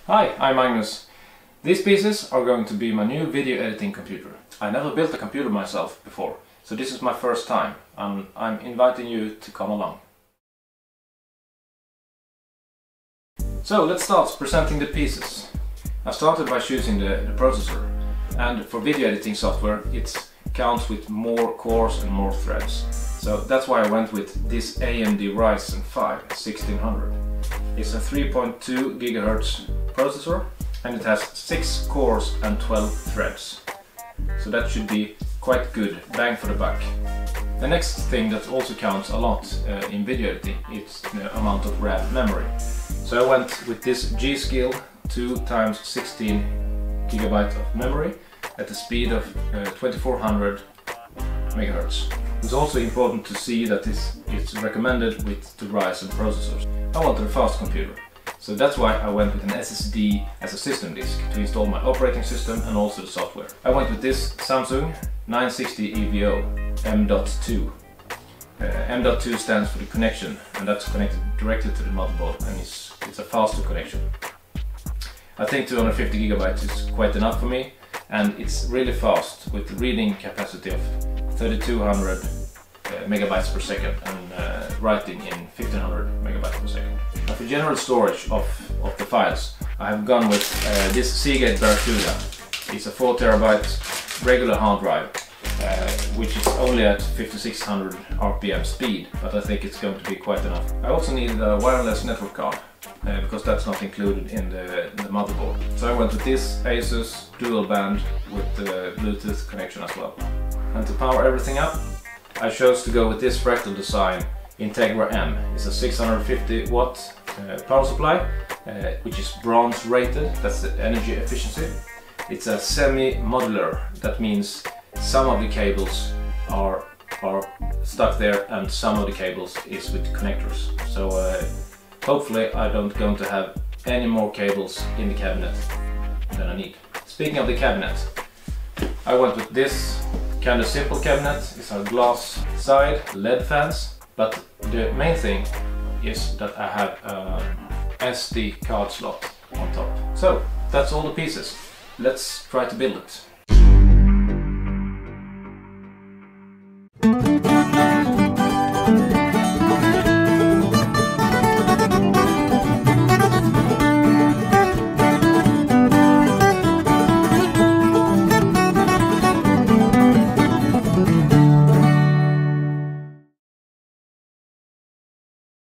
Hi, I'm Magnus. These pieces are going to be my new video editing computer. I never built a computer myself before, so this is my first time, and I'm inviting you to come along. So let's start presenting the pieces. I started by choosing the processor, and for video editing software it counts with more cores and more threads. So that's why I went with this AMD Ryzen 5 1600. It's a 3.2 GHz processor and it has 6 cores and 12 threads. So that should be quite good bang for the buck. The next thing that also counts a lot in video editing is the amount of RAM memory. So I went with this G.Skill 2x16 GB of memory at the speed of 2400 MHz. It's also important to see that it's recommended with the Ryzen processors. I wanted a fast computer, so that's why I went with an SSD as a system disk to install my operating system and also the software. I went with this Samsung 960 EVO M.2. M.2 stands for the connection, and that's connected directly to the motherboard, and it's a faster connection. I think 250 GB is quite enough for me, and it's really fast with the reading capacity of 3200 megabytes per second and writing in 1500 megabytes per second. Now for general storage of the files, I have gone with this Seagate Baracuda. It's a 4 TB regular hard drive, which is only at 5600 RPM speed, but I think it's going to be quite enough. I also needed a wireless network card, because that's not included in the motherboard. So I went with this ASUS dual band with the Bluetooth connection as well. And to power everything up, I chose to go with this Fractal design Integra M. It's a 650 watt power supply, which is bronze rated, that's the energy efficiency. It's a semi-modular, that means some of the cables are stuck there and some of the cables is with connectors. So hopefully I don't going to have any more cables in the cabinet than I need. Speaking of the cabinet, I went with this kind of simple cabinet. It's a glass side, LED fans, but the main thing is that I have an SD card slot on top. So that's all the pieces. Let's try to build it.